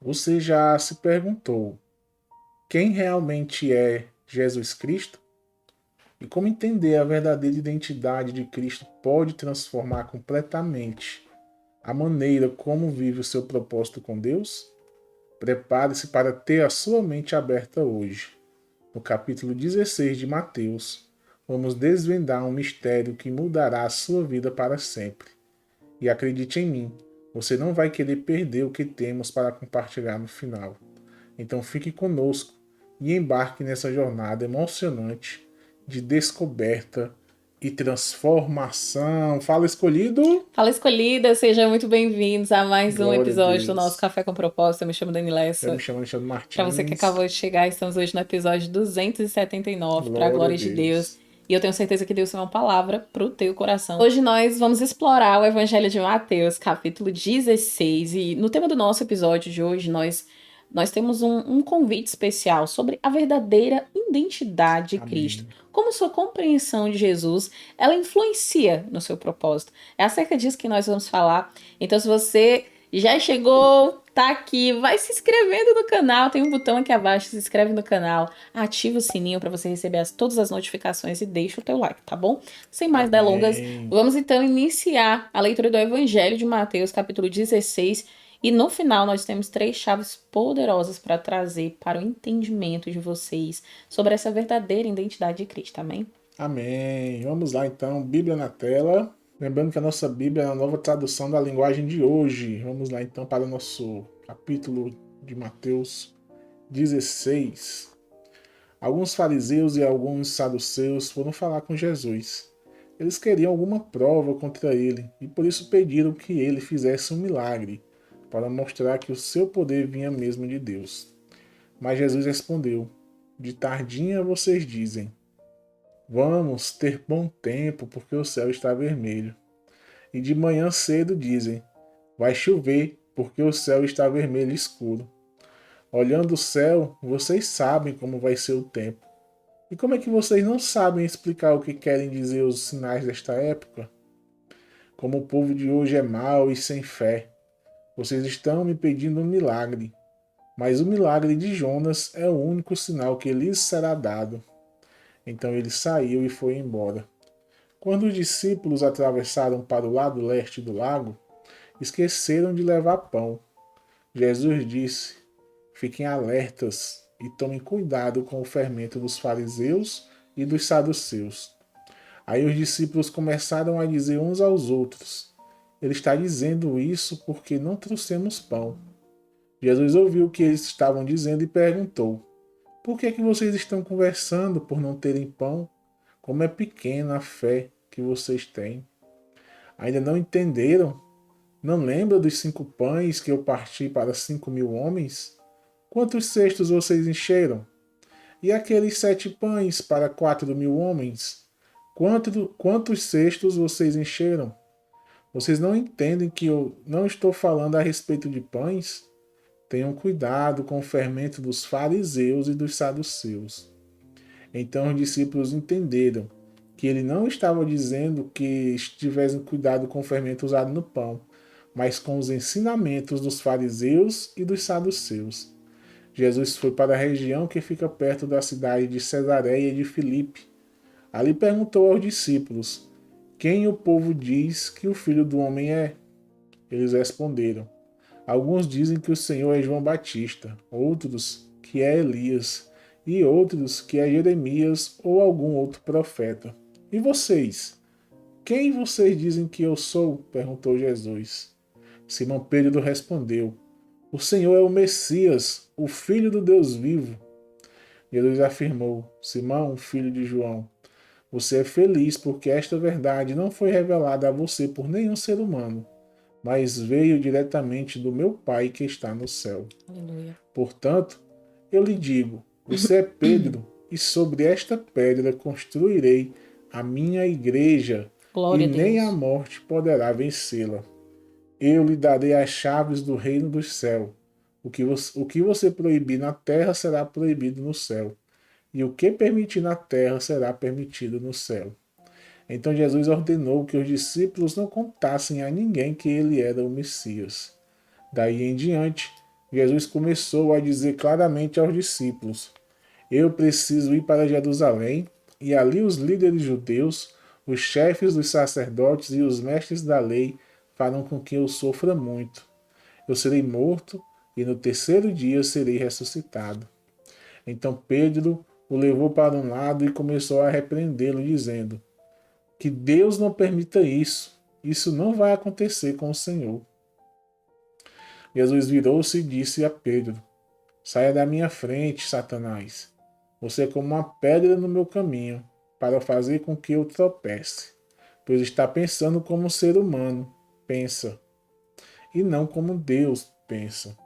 Você já se perguntou quem realmente é Jesus Cristo? E como entender a verdadeira identidade de Cristo pode transformar completamente a maneira como vive o seu propósito com Deus? Prepare-se para ter a sua mente aberta hoje. No capítulo 16 de Mateus, vamos desvendar um mistério que mudará a sua vida para sempre. E acredite em mim, você não vai querer perder o que temos para compartilhar no final. Então fique conosco e embarque nessa jornada emocionante de descoberta e transformação. Fala, escolhido! Fala, escolhida, sejam muito bem-vindos a mais um Glória a episódio do nosso Deus. Café com Propósito. Eu me chamo Dani Eu me Lessa. chamo Alexandre Para você que acabou Martins. de chegar, estamos hoje no episódio 279, para a Glória a glória de Deus. Deus. E eu tenho certeza que Deus tem uma palavra para o teu coração. Hoje nós vamos explorar o Evangelho de Mateus, capítulo 16. E no tema do nosso episódio de hoje, nós temos um convite especial sobre a verdadeira identidade de Cristo. Amém. Como sua compreensão de Jesus, ela influencia no seu propósito. É acerca disso que nós vamos falar. Então, se você já chegou, tá aqui, vai se inscrevendo no canal, tem um botão aqui abaixo, se inscreve no canal, ativa o sininho para você receber todas as notificações e deixa o teu like, tá bom? Sem mais delongas, Amém. vamos então iniciar a leitura do Evangelho de Mateus, capítulo 16, e no final nós temos três chaves poderosas para trazer para o entendimento de vocês sobre essa verdadeira identidade de Cristo, amém? Amém. Vamos lá então, Bíblia na tela. Lembrando que a nossa Bíblia é a nova tradução da linguagem de hoje. Vamos lá então para o nosso capítulo de Mateus 16. Alguns fariseus e alguns saduceus foram falar com Jesus. Eles queriam alguma prova contra ele e por isso pediram que ele fizesse um milagre, para mostrar que o seu poder vinha mesmo de Deus. Mas Jesus respondeu: De tardinha vocês dizem: Vamos ter bom tempo, porque o céu está vermelho. E de manhã cedo dizem: Vai chover, porque o céu está vermelho escuro. Olhando o céu, vocês sabem como vai ser o tempo. E como é que vocês não sabem explicar o que querem dizer os sinais desta época? Como o povo de hoje é mau e sem fé. Vocês estão me pedindo um milagre, mas o milagre de Jonas é o único sinal que lhes será dado. Então ele saiu e foi embora. Quando os discípulos atravessaram para o lado leste do lago, esqueceram de levar pão. Jesus disse: Fiquem alertas e tomem cuidado com o fermento dos fariseus e dos saduceus. Aí os discípulos começaram a dizer uns aos outros: Ele está dizendo isso porque não trouxemos pão. Jesus ouviu o que eles estavam dizendo e perguntou: Por que é que vocês estão conversando por não terem pão? Como é pequena a fé que vocês têm. Ainda não entenderam? Não lembra dos 5 pães que eu parti para 5.000 homens? Quantos cestos vocês encheram? E aqueles 7 pães para 4.000 homens? Quantos cestos vocês encheram? Vocês não entendem que eu não estou falando a respeito de pães? Tenham cuidado com o fermento dos fariseus e dos saduceus. Então os discípulos entenderam que ele não estava dizendo que tivessem cuidado com o fermento usado no pão, mas com os ensinamentos dos fariseus e dos saduceus. Jesus foi para a região que fica perto da cidade de Cesareia de Filipe. Ali perguntou aos discípulos: Quem o povo diz que o filho do homem é? Eles responderam: Alguns dizem que o Senhor é João Batista, outros que é Elias, e outros que é Jeremias ou algum outro profeta. E vocês? Quem vocês dizem que eu sou? Perguntou Jesus. Simão Pedro respondeu: O Senhor é o Messias, o Filho do Deus vivo. Jesus afirmou: Simão, filho de João, você é feliz porque esta verdade não foi revelada a você por nenhum ser humano, mas veio diretamente do meu Pai que está no céu. Aleluia. Portanto, eu lhe digo: você é Pedro, e sobre esta pedra construirei a minha igreja, e Glória a nem a Deus. morte poderá vencê-la. Eu lhe darei as chaves do reino dos céus. O que você proibir na terra será proibido no céu, e o que permitir na terra será permitido no céu. Então Jesus ordenou que os discípulos não contassem a ninguém que ele era o Messias. Daí em diante, Jesus começou a dizer claramente aos discípulos: Eu preciso ir para Jerusalém, e ali os líderes judeus, os chefes dos sacerdotes e os mestres da lei farão com que eu sofra muito. Eu serei morto, e no terceiro dia serei ressuscitado. Então Pedro o levou para um lado e começou a repreendê-lo, dizendo: Que Deus não permita isso. Isso não vai acontecer com o Senhor. Jesus virou-se e disse a Pedro: Saia da minha frente, Satanás. Você é como uma pedra no meu caminho, para fazer com que eu tropece, pois está pensando como um ser humano pensa, e não como Deus pensa.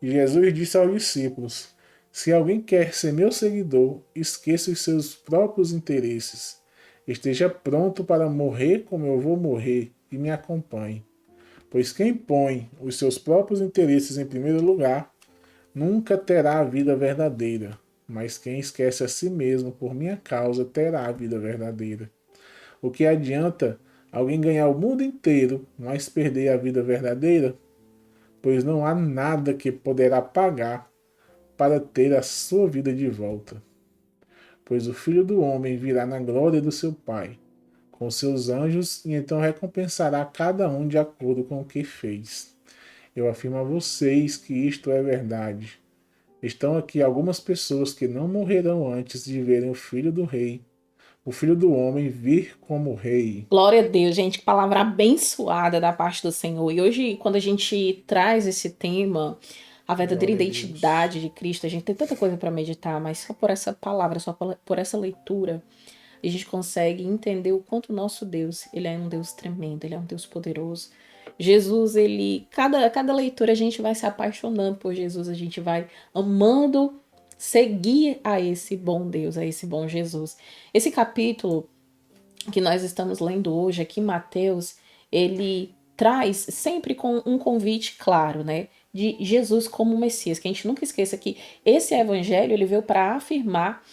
E Jesus disse aos discípulos: Se alguém quer ser meu seguidor, esqueça os seus próprios interesses. Esteja pronto para morrer como eu vou morrer e me acompanhe. Pois quem põe os seus próprios interesses em primeiro lugar nunca terá a vida verdadeira, mas quem esquece a si mesmo por minha causa terá a vida verdadeira. O que adianta alguém ganhar o mundo inteiro, mas perder a vida verdadeira? Pois não há nada que poderá pagar para ter a sua vida de volta. Pois o Filho do Homem virá na glória do seu Pai, com seus anjos, e então recompensará cada um de acordo com o que fez. Eu afirmo a vocês que isto é verdade. Estão aqui algumas pessoas que não morrerão antes de verem o Filho do Homem, vir como Rei. Glória a Deus, gente, que palavra abençoada da parte do Senhor. E hoje, quando a gente traz esse tema, a verdadeira Glória a Deus. identidade de Cristo, a gente tem tanta coisa para meditar, mas só por essa palavra, só por essa leitura, a gente consegue entender o quanto o nosso Deus, ele é um Deus tremendo, ele é um Deus poderoso. Jesus, ele, cada leitura a gente vai se apaixonando por Jesus, a gente vai amando seguir a esse bom Deus, a esse bom Jesus. Esse capítulo que nós estamos lendo hoje aqui, Mateus, ele traz sempre com um convite claro, né? De Jesus como Messias, que a gente nunca esqueça que esse evangelho ele veio para afirmar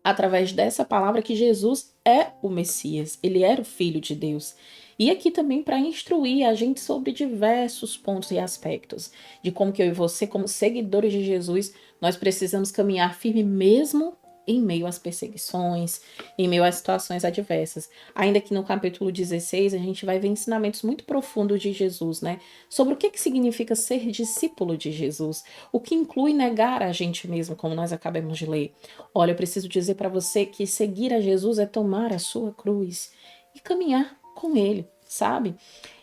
através dessa palavra que Jesus é o Messias, ele era o Filho de Deus. E aqui também para instruir a gente sobre diversos pontos e aspectos de como que eu e você, como seguidores de Jesus, nós precisamos caminhar firme mesmo em meio às perseguições, em meio às situações adversas. Ainda que no capítulo 16 a gente vai ver ensinamentos muito profundos de Jesus, né? Sobre o que significa ser discípulo de Jesus, o que inclui negar a gente mesmo, como nós acabamos de ler. Olha, eu preciso dizer para você que seguir a Jesus é tomar a sua cruz e caminhar com ele, sabe?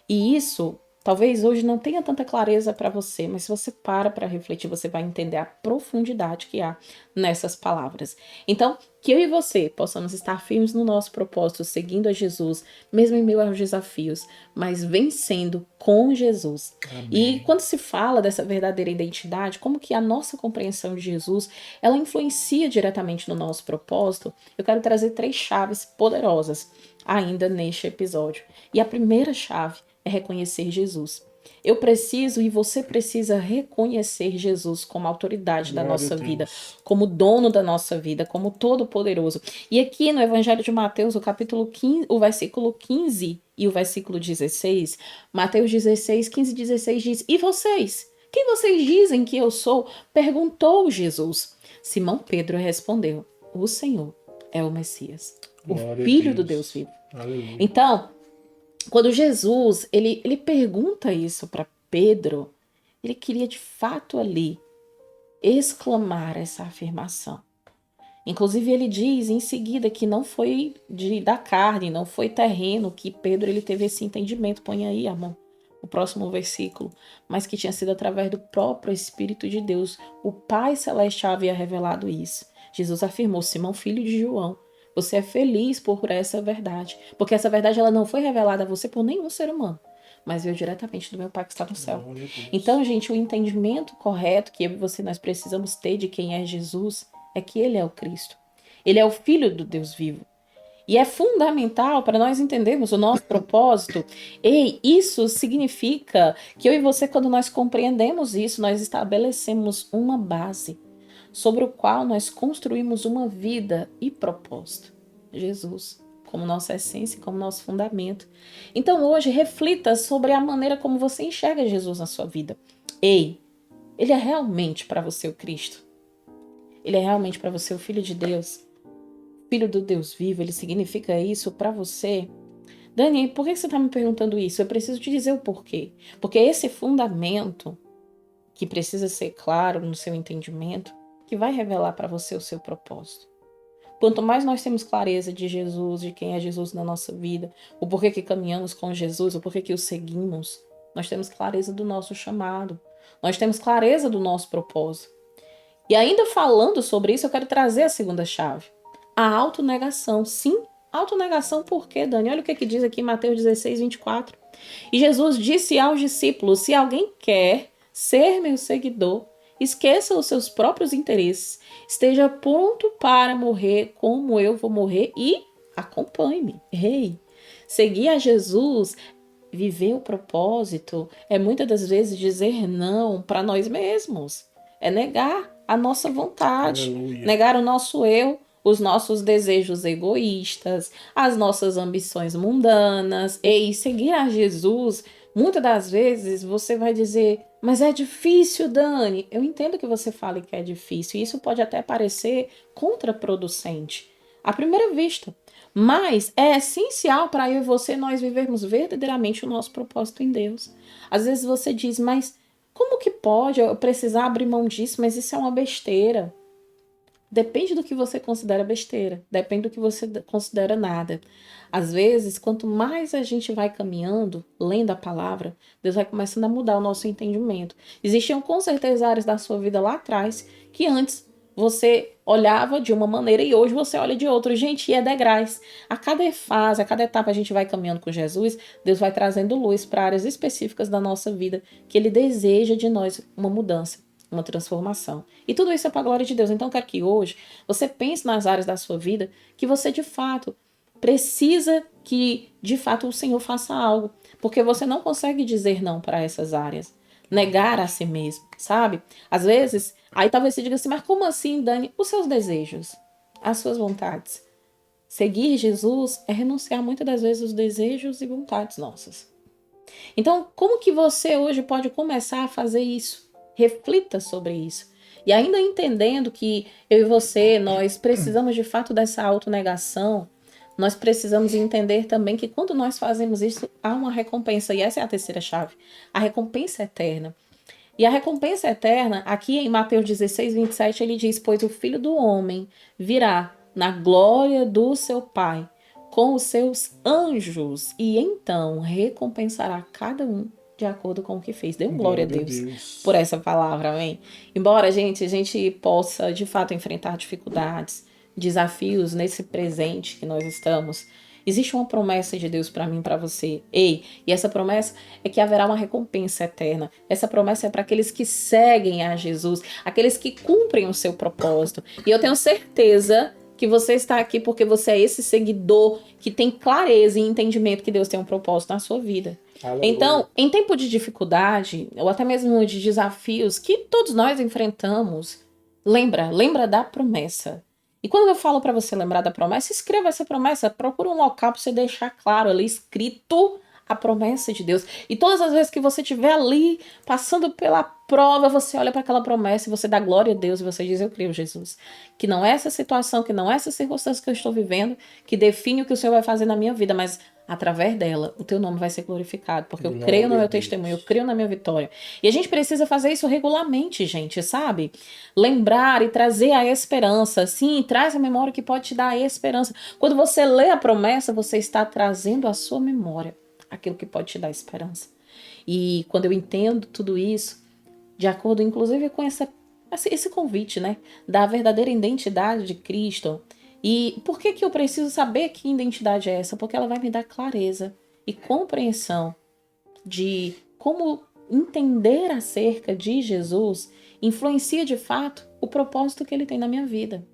E isso talvez hoje não tenha tanta clareza para você, mas se você para refletir, você vai entender a profundidade que há nessas palavras. Então, que eu e você possamos estar firmes no nosso propósito, seguindo a Jesus, mesmo em meio aos desafios, mas vencendo com Jesus. E Amém. quando se fala dessa verdadeira identidade, como que a nossa compreensão de Jesus, ela influencia diretamente no nosso propósito, eu quero trazer 3 chaves poderosas ainda neste episódio. E a primeira chave é reconhecer Jesus. Eu preciso e você precisa reconhecer Jesus como autoridade da Glória a nossa vida, Deus. como dono da nossa vida, como todo-poderoso. E aqui no Evangelho de Mateus, o capítulo 15, o versículo 15 e o versículo 16, Mateus 16, 15 e 16 diz: E vocês? Quem vocês dizem que eu sou? Perguntou Jesus. Simão Pedro respondeu: O Senhor é o Messias, o Glória a Filho do Deus Deus. vivo. Aleluia. Então, quando Jesus ele pergunta isso para Pedro, ele queria de fato ali exclamar essa afirmação. Inclusive ele diz em seguida que não foi da carne, não foi terreno que Pedro ele teve esse entendimento. Põe aí, amor, o próximo versículo, mas que tinha sido através do próprio Espírito de Deus. O Pai Celestial havia revelado isso. Jesus afirmou: Simão, filho de João, você é feliz por essa verdade, porque essa verdade ela não foi revelada a você por nenhum ser humano, mas veio diretamente do meu Pai que está no céu. Glória a Deus. Então, gente, o entendimento correto que eu e você nós precisamos ter de quem é Jesus é que ele é o Cristo. Ele é o Filho do Deus vivo. E é fundamental para nós entendermos o nosso propósito. E isso significa que eu e você, quando nós compreendemos isso, nós estabelecemos uma base sobre o qual nós construímos uma vida e propósito. Jesus, como nossa essência, como nosso fundamento. Então hoje reflita sobre a maneira como você enxerga Jesus na sua vida. Ei, Ele é realmente para você o Cristo? Ele é realmente para você o Filho de Deus? Filho do Deus vivo, ele significa isso para você? Dani, por que você está me perguntando isso? Eu preciso te dizer o porquê. Porque esse fundamento, que precisa ser claro no seu entendimento, que vai revelar para você o seu propósito. Quanto mais nós temos clareza de Jesus, de quem é Jesus na nossa vida, o porquê que caminhamos com Jesus, o porquê que o seguimos, nós temos clareza do nosso chamado, nós temos clareza do nosso propósito. E ainda falando sobre isso, eu quero trazer a segunda chave. A autonegação. Sim, autonegação por quê, Dani? Olha o que diz aqui em Mateus 16, 24. E Jesus disse aos discípulos, se alguém quer ser meu seguidor, esqueça os seus próprios interesses, esteja pronto para morrer como eu vou morrer e acompanhe-me. Ei, seguir a Jesus, viver o propósito, é muitas das vezes dizer não para nós mesmos. É negar a nossa vontade, Aleluia. negar o nosso eu, os nossos desejos egoístas, as nossas ambições mundanas. E seguir a Jesus, muitas das vezes você vai dizer, mas é difícil, Dani. Eu entendo que você fale que é difícil, e isso pode até parecer contraproducente à primeira vista. Mas é essencial para eu e você nós vivermos verdadeiramente o nosso propósito em Deus. Às vezes você diz, mas como que pode eu precisar abrir mão disso? Mas isso é uma besteira. Depende do que você considera besteira, depende do que você considera nada. Às vezes, quanto mais a gente vai caminhando, lendo a palavra, Deus vai começando a mudar o nosso entendimento. Existiam com certeza áreas da sua vida lá atrás que antes você olhava de uma maneira e hoje você olha de outra. Gente, e é degraus. A cada fase, a cada etapa a gente vai caminhando com Jesus, Deus vai trazendo luz para áreas específicas da nossa vida que Ele deseja de nós uma mudança, uma transformação. E tudo isso é para a glória de Deus. Então eu quero que hoje você pense nas áreas da sua vida que você de fato precisa que de fato o Senhor faça algo, porque você não consegue dizer não para essas áreas. Negar a si mesmo, sabe? Às vezes, aí talvez você diga assim, mas como assim, Dani? Os seus desejos, as suas vontades. Seguir Jesus é renunciar muitas das vezes os desejos e vontades nossas. Então, como que você hoje pode começar a fazer isso? Reflita sobre isso. E ainda entendendo que eu e você, nós precisamos de fato dessa autonegação, nós precisamos entender também que quando nós fazemos isso, há uma recompensa. E essa é a terceira chave. A recompensa eterna. E a recompensa eterna, aqui em Mateus 16, 27, ele diz, pois o Filho do Homem virá na glória do seu Pai, com os seus anjos, e então recompensará cada um de acordo com o que fez. Dê glória a Deus por essa palavra, amém? Embora, gente, a gente possa, de fato, enfrentar dificuldades, desafios nesse presente que nós estamos, existe uma promessa de Deus para mim, para você. Ei, e essa promessa é que haverá uma recompensa eterna. Essa promessa é para aqueles que seguem a Jesus, aqueles que cumprem o seu propósito. E eu tenho certeza que você está aqui porque você é esse seguidor que tem clareza e entendimento que Deus tem um propósito na sua vida. Aleluia. Então, em tempo de dificuldade, ou até mesmo de desafios que todos nós enfrentamos, lembra da promessa. E quando eu falo para você lembrar da promessa, escreva essa promessa, procura um local para você deixar claro ali escrito a promessa de Deus. E todas as vezes que você estiver ali passando pela prova, você olha para aquela promessa e você dá glória a Deus e você diz, eu creio, Jesus, que não é essa situação, que não é essa circunstância que eu estou vivendo que define o que o Senhor vai fazer na minha vida, mas através dela, o teu nome vai ser glorificado, porque eu creio no meu testemunho, eu creio na minha vitória. E a gente precisa fazer isso regularmente, gente, sabe? Lembrar e trazer a esperança. Sim, traz a memória que pode te dar a esperança. Quando você lê a promessa, você está trazendo à sua memória aquilo que pode te dar esperança. E quando eu entendo tudo isso, de acordo inclusive com esse convite, né, da verdadeira identidade de Cristo. E por que eu preciso saber que identidade é essa? Porque ela vai me dar clareza e compreensão de como entender acerca de Jesus influencia de fato o propósito que ele tem na minha vida.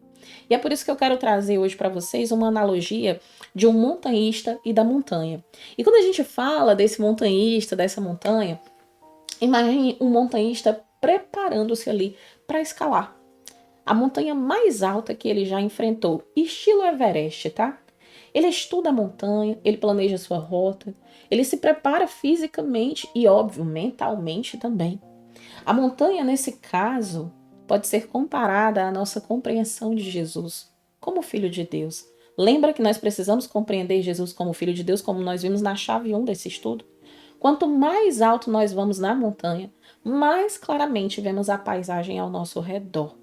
E é por isso que eu quero trazer hoje para vocês uma analogia de um montanhista e da montanha. E quando a gente fala desse montanhista, dessa montanha, imagine um montanhista preparando-se ali para escalar a montanha mais alta que ele já enfrentou, estilo Everest, tá? Ele estuda a montanha, ele planeja sua rota, ele se prepara fisicamente e, óbvio, mentalmente também. A montanha, nesse caso, pode ser comparada à nossa compreensão de Jesus como Filho de Deus. Lembra que nós precisamos compreender Jesus como Filho de Deus, como nós vimos na chave 1 desse estudo? Quanto mais alto nós vamos na montanha, mais claramente vemos a paisagem ao nosso redor.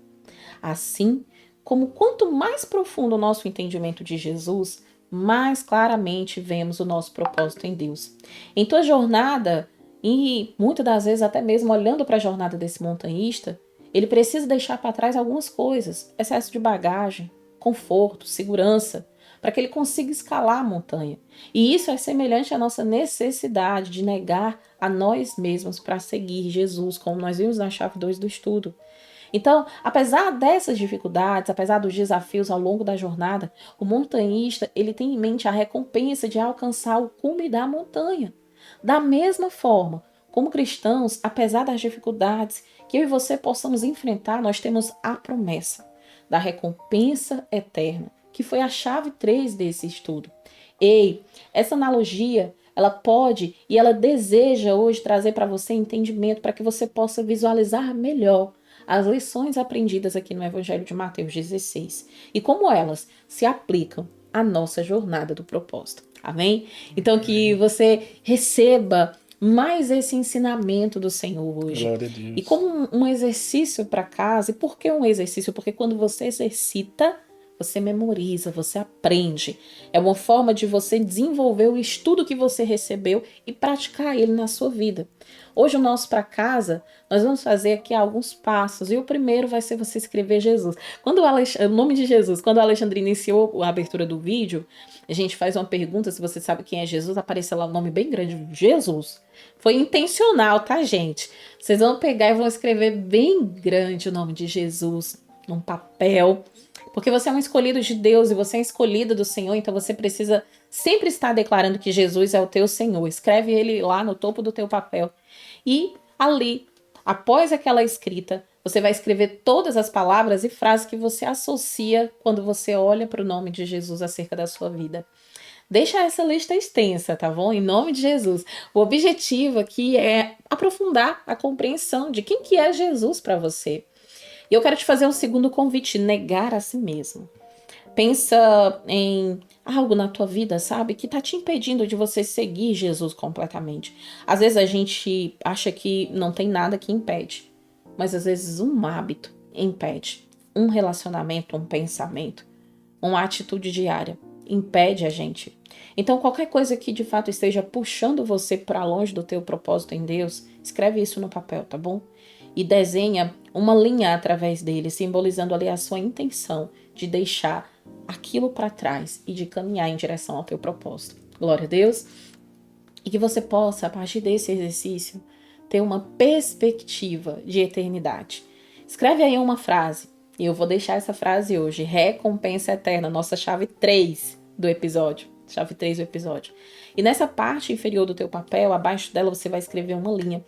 Assim, como quanto mais profundo o nosso entendimento de Jesus, mais claramente vemos o nosso propósito em Deus. Em tua jornada, e muitas das vezes até mesmo olhando para a jornada desse montanhista, ele precisa deixar para trás algumas coisas, excesso de bagagem, conforto, segurança, para que ele consiga escalar a montanha. E isso é semelhante à nossa necessidade de negar a nós mesmos para seguir Jesus, como nós vimos na chave 2 do estudo. Então, apesar dessas dificuldades, apesar dos desafios ao longo da jornada, o montanhista ele tem em mente a recompensa de alcançar o cume da montanha. Da mesma forma, como cristãos, apesar das dificuldades que eu e você possamos enfrentar, nós temos a promessa da recompensa eterna, que foi a chave 3 desse estudo. Ei, essa analogia, ela pode e ela deseja hoje trazer para você entendimento para que você possa visualizar melhor as lições aprendidas aqui no Evangelho de Mateus 16 e como elas se aplicam à nossa jornada do propósito. Amém? Então que você receba mais esse ensinamento do Senhor hoje. Glória a E Deus. como um exercício para casa. E por que um exercício? Porque quando você exercita, você memoriza, você aprende. É uma forma de você desenvolver o estudo que você recebeu e praticar ele na sua vida. Hoje o nosso para casa, nós vamos fazer aqui alguns passos. E o primeiro vai ser você escrever Jesus. O nome de Jesus, quando o Alexandre iniciou a abertura do vídeo, a gente faz uma pergunta se você sabe quem é Jesus, aparece lá um nome bem grande, Jesus. Foi intencional, tá, gente? Vocês vão pegar e vão escrever bem grande o nome de Jesus num papel. Porque você é um escolhido de Deus e você é escolhida do Senhor, então você precisa sempre estar declarando que Jesus é o teu Senhor. Escreve ele lá no topo do teu papel. E ali, após aquela escrita, você vai escrever todas as palavras e frases que você associa quando você olha para o nome de Jesus acerca da sua vida. Deixa essa lista extensa, tá bom? Em nome de Jesus. O objetivo aqui é aprofundar a compreensão de quem que é Jesus para você. E eu quero te fazer um segundo convite, negar a si mesmo. Pensa em algo na tua vida, sabe, que tá te impedindo de você seguir Jesus completamente. Às vezes a gente acha que não tem nada que impede, mas às vezes um hábito impede. Um relacionamento, um pensamento, uma atitude diária impede a gente. Então, qualquer coisa que de fato esteja puxando você para longe do teu propósito em Deus, escreve isso no papel, tá bom? E desenha uma linha através dele, simbolizando ali a sua intenção de deixar aquilo para trás e de caminhar em direção ao teu propósito. Glória a Deus. E que você possa, a partir desse exercício, ter uma perspectiva de eternidade. Escreve aí uma frase. E eu vou deixar essa frase hoje. Recompensa eterna, nossa chave 3 do episódio. Chave 3 do episódio. E nessa parte inferior do teu papel, abaixo dela, você vai escrever uma linha.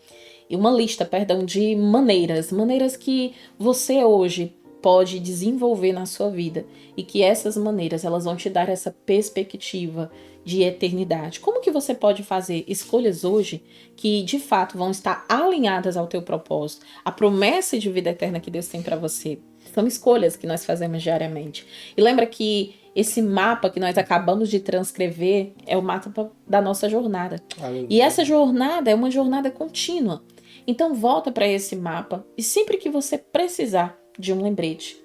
E uma lista, de maneiras que você hoje pode desenvolver na sua vida e que essas maneiras elas vão te dar essa perspectiva de eternidade. Como que você pode fazer escolhas hoje que de fato vão estar alinhadas ao teu propósito, a promessa de vida eterna que Deus tem para você? São escolhas que nós fazemos diariamente. E lembra que esse mapa que nós acabamos de transcrever é o mapa da nossa jornada. E essa jornada é uma jornada contínua. Então volta para esse mapa e sempre que você precisar de um lembrete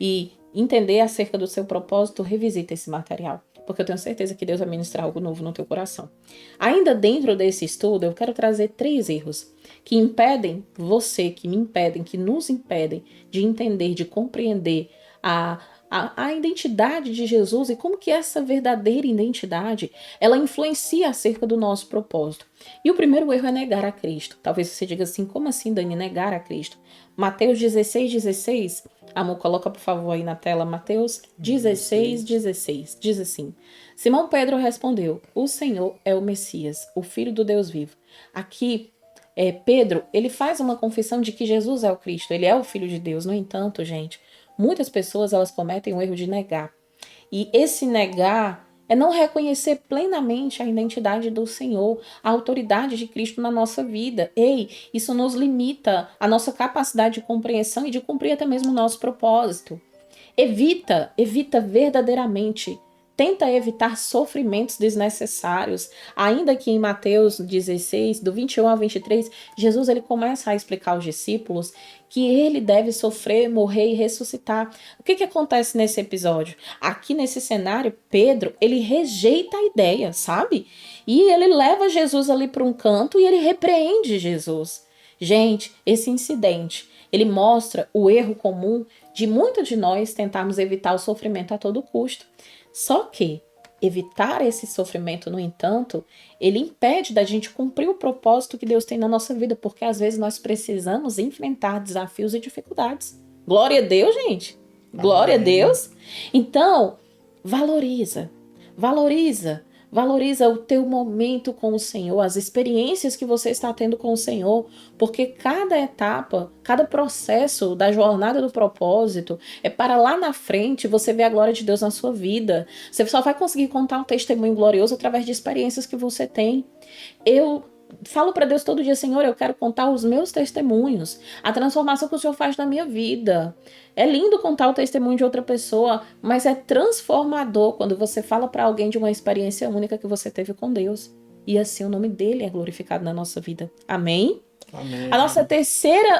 e entender acerca do seu propósito, revisita esse material, porque eu tenho certeza que Deus vai ministrar algo novo no teu coração. Ainda dentro desse estudo, eu quero trazer 3 erros que impedem você, que nos impedem de entender, de compreender a identidade de Jesus e como que essa verdadeira identidade, ela influencia acerca do nosso propósito. E o primeiro erro é negar a Cristo. Talvez você diga assim, como assim, Dani, negar a Cristo? Mateus 16, amor, coloca por favor aí na tela, Mateus 16, diz assim, Simão Pedro respondeu, o Senhor é o Messias, o Filho do Deus vivo. Aqui, Pedro, ele faz uma confissão de que Jesus é o Cristo, ele é o Filho de Deus. No entanto, gente, muitas pessoas elas cometem o erro de negar. E esse negar É não reconhecer plenamente a identidade do Senhor, a autoridade de Cristo na nossa vida. Ei, isso nos limita a nossa capacidade de compreensão e de cumprir até mesmo o nosso propósito. Evita verdadeiramente. Tenta evitar sofrimentos desnecessários. Ainda que em Mateus 16, do 21 ao 23, Jesus ele começa a explicar aos discípulos que ele deve sofrer, morrer e ressuscitar. O que acontece nesse episódio? Aqui nesse cenário, Pedro, ele rejeita a ideia, sabe? E ele leva Jesus ali para um canto e ele repreende Jesus. Gente, esse incidente, ele mostra o erro comum de muitos de nós tentarmos evitar o sofrimento a todo custo. Só que evitar esse sofrimento, no entanto, ele impede da gente cumprir o propósito que Deus tem na nossa vida, porque às vezes nós precisamos enfrentar desafios e dificuldades. Glória a Deus, gente! Glória a Deus! Então, valoriza o teu momento com o Senhor, as experiências que você está tendo com o Senhor, porque cada etapa, cada processo da jornada do propósito é para lá na frente você ver a glória de Deus na sua vida. Você só vai conseguir contar um testemunho glorioso através de experiências que você tem. Eu falo para Deus todo dia: Senhor, eu quero contar os meus testemunhos, a transformação que o Senhor faz na minha vida. É lindo contar o testemunho de outra pessoa, mas é transformador quando você fala para alguém de uma experiência única que você teve com Deus. E assim o nome dele é glorificado na nossa vida. Amém? Amém.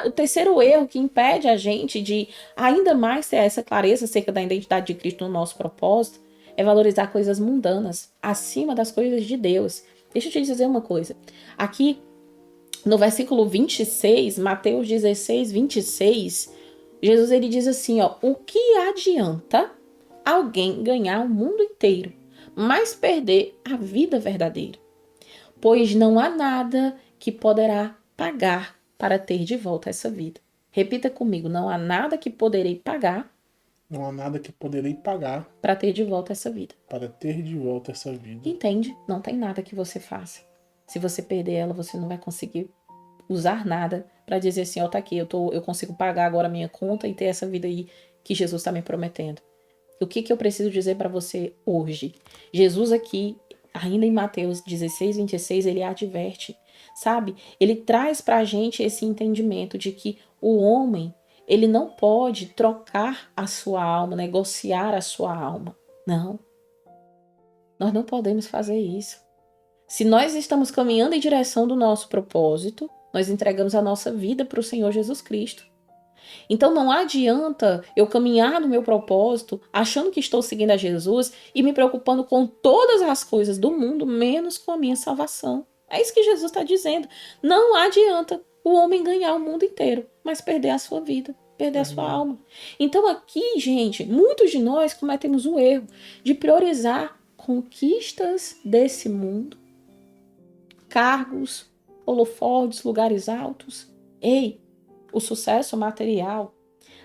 O terceiro erro que impede a gente de ainda mais ter essa clareza acerca da identidade de Cristo no nosso propósito é valorizar coisas mundanas acima das coisas de Deus. Deixa eu te dizer uma coisa. Aqui no versículo 26, Mateus 16, 26, Jesus ele diz assim, ó: o que adianta alguém ganhar o mundo inteiro, mas perder a vida verdadeira? Pois não há nada que poderá pagar para ter de volta essa vida. Repita comigo: não há nada que poderei pagar. Não há nada que poderei pagar para ter de volta essa vida. Para ter de volta essa vida. Entende? Não tem nada que você faça. Se você perder ela, você não vai conseguir usar nada para dizer assim, ó, tá aqui, eu consigo pagar agora a minha conta e ter essa vida aí que Jesus está me prometendo. O que eu preciso dizer para você hoje? Jesus aqui, ainda em Mateus 16, 26, ele adverte, sabe? Ele traz para a gente esse entendimento de que o homem, ele não pode trocar a sua alma, negociar a sua alma. Não. Nós não podemos fazer isso. Se nós estamos caminhando em direção do nosso propósito, nós entregamos a nossa vida para o Senhor Jesus Cristo. Então não adianta eu caminhar no meu propósito achando que estou seguindo a Jesus e me preocupando com todas as coisas do mundo, menos com a minha salvação. É isso que Jesus está dizendo. Não adianta o homem ganhar o mundo inteiro, mas perder a sua vida, perder a sua alma. Então aqui, gente, muitos de nós cometemos o erro de priorizar conquistas desse mundo, cargos, holofotes, lugares altos. Ei, o sucesso material,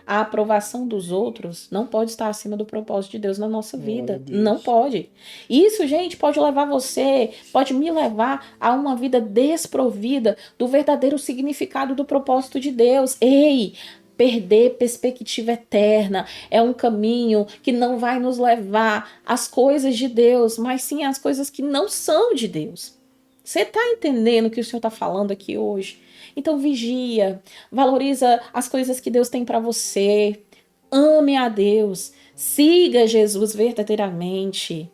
a aprovação dos outros não pode estar acima do propósito de Deus na nossa vida. Não pode. Isso, gente, pode levar você, pode me levar a uma vida desprovida do verdadeiro significado do propósito de Deus. Ei, perder perspectiva eterna é um caminho que não vai nos levar às coisas de Deus, mas sim às coisas que não são de Deus. Você está entendendo o que o Senhor está falando aqui hoje? Então vigia, valoriza as coisas que Deus tem para você, ame a Deus, siga Jesus verdadeiramente,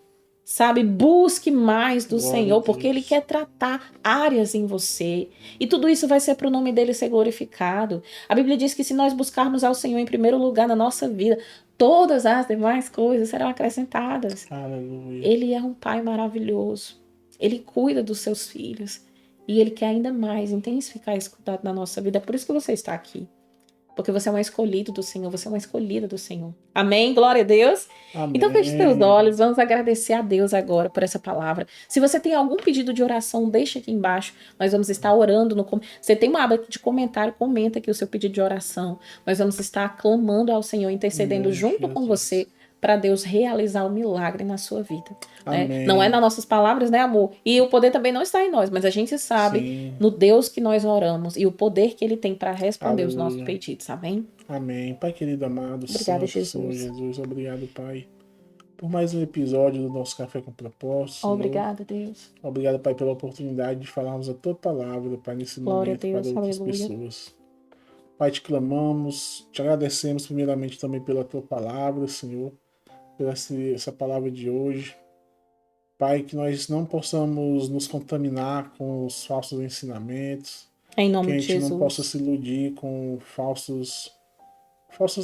sabe? Busque mais do Senhor, porque Ele quer tratar áreas em você. E tudo isso vai ser para o nome dEle ser glorificado. A Bíblia diz que se nós buscarmos ao Senhor em primeiro lugar na nossa vida, todas as demais coisas serão acrescentadas. Aleluia. Ele é um Pai maravilhoso. Ele cuida dos seus filhos. E Ele quer ainda mais intensificar esse cuidado na nossa vida. É por isso que você está aqui. Porque você é um escolhido do Senhor. Você é uma escolhida do Senhor. Amém? Glória a Deus. Amém. Então feche seus olhos. Vamos agradecer a Deus agora por essa palavra. Se você tem algum pedido de oração, deixa aqui embaixo. Nós vamos estar orando. Você tem uma aba de comentário. Comenta aqui o seu pedido de oração. Nós vamos estar clamando ao Senhor, intercedendo junto com você, para Deus realizar o milagre na sua vida. Né? Não é nas nossas palavras, né, amor? E o poder também não está em nós, mas a gente sabe no Deus que nós oramos e o poder que Ele tem para responder os nossos pedidos. Amém? Amém. Pai querido amado, obrigada, Santo, Jesus. Jesus, obrigado, Pai, por mais um episódio do nosso Café com Propósito, Senhor. Obrigada, Deus. Obrigado, Pai, pela oportunidade de falarmos a Tua palavra, Pai, nesse Glória a momento para Deus, outras aleluia. pessoas. Pai, te clamamos, te agradecemos primeiramente também pela Tua palavra, Senhor, por essa palavra de hoje. Pai, que nós não possamos nos contaminar com os falsos ensinamentos, Em que nome a de gente não possa Jesus. se iludir com falsos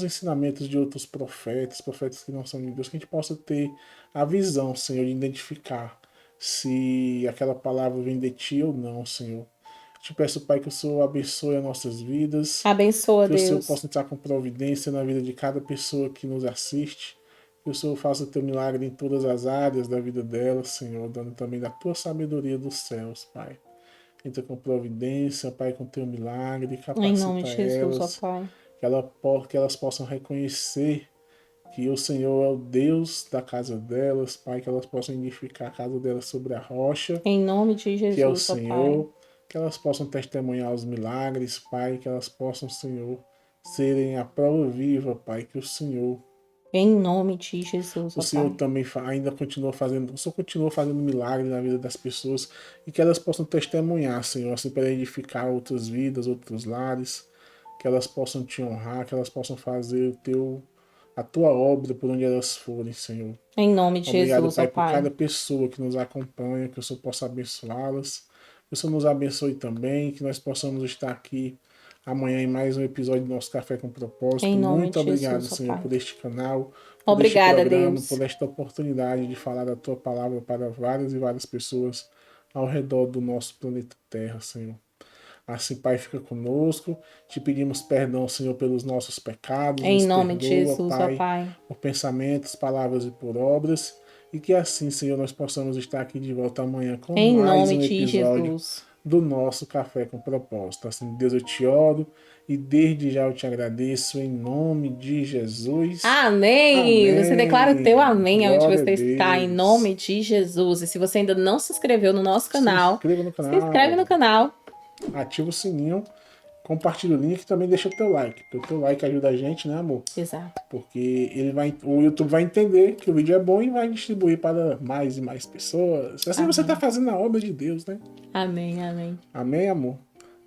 ensinamentos de outros profetas que não são de Deus, que a gente possa ter a visão, Senhor, de identificar se aquela palavra vem de Ti ou não, Senhor. Te peço, Pai, que o Senhor abençoe as nossas vidas, Abençoa, que o Senhor Deus. possa entrar com providência na vida de cada pessoa que nos assiste, que o Senhor faça Teu milagre em todas as áreas da vida dela, Senhor, dando também da Tua sabedoria dos céus, Pai. Entra com providência, Pai, com Teu milagre, Em nome capacita de Jesus, ó elas, Pai. que elas possam reconhecer que o Senhor é o Deus da casa delas, Pai, que elas possam edificar a casa delas sobre a rocha, Em nome de que é o Jesus, ó Pai. Senhor, que elas possam testemunhar os milagres, Pai, que elas possam, Senhor, serem a prova viva, Pai, que Em nome de Jesus, o ó Senhor Pai. também ainda continua fazendo, o Senhor continua fazendo milagres na vida das pessoas e que elas possam testemunhar, Senhor, assim, para edificar outras vidas, outros lares, que elas possam te honrar, que elas possam fazer a tua obra por onde elas forem, Senhor. Em nome de Obrigado, Jesus, ó Pai, por Pai. cada pessoa que nos acompanha, que o Senhor possa abençoá-las. Que o Senhor nos abençoe também, que nós possamos estar aqui amanhã em mais um episódio do nosso Café com Em Propósito. nome Muito de obrigado, Jesus, ó Senhor, Pai. por este canal, por este Obrigada, programa, Deus. por esta oportunidade de falar a Tua palavra para várias e várias pessoas ao redor do nosso planeta Terra, Senhor. Assim, Pai, fica conosco. Te pedimos perdão, Senhor, pelos nossos pecados. Em Nos nome de perdoa, Jesus, ó Pai, Pai. por pensamentos, palavras e por obras. E que assim, Senhor, nós possamos estar aqui de volta amanhã com Em mais nome um de episódio Jesus. do nosso Café com Propósito. Assim, Deus, eu te oro e desde já eu te agradeço em nome de Jesus. Amém! Você declara o teu Amém. amém onde Glória a você está, em Deus. nome de Jesus. E se você ainda não se inscreveu no nosso Se canal, inscreva no se inscreve no canal, canal. ativa o sininho, compartilha o link e também deixa o teu like. Porque o teu like ajuda a gente, né, amor? Exato. Porque o YouTube vai entender que o vídeo é bom e vai distribuir para mais e mais pessoas. Assim você está Amém. fazendo a obra de Deus, né? Amém, amém. Amém, amor?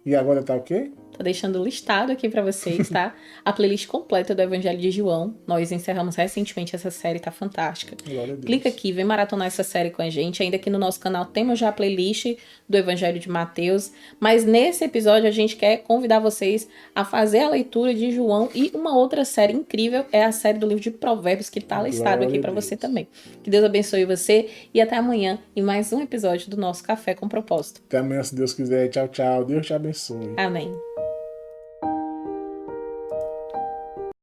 E agora tá o quê? Tô deixando listado aqui pra vocês, tá? A playlist completa do Evangelho de João. Nós encerramos recentemente essa série, tá fantástica. Glória a Clica Deus. aqui, vem maratonar essa série com a gente. Ainda aqui no nosso canal temos já a playlist do Evangelho de Mateus. Mas nesse episódio a gente quer convidar vocês a fazer a leitura de João e uma outra série incrível é a série do livro de Provérbios que tá listado aqui Glória a pra você Deus. também. Que Deus abençoe você e até amanhã em mais um episódio do nosso Café com Propósito. Até amanhã, se Deus quiser. Tchau, tchau. Deus te abençoe. Amém.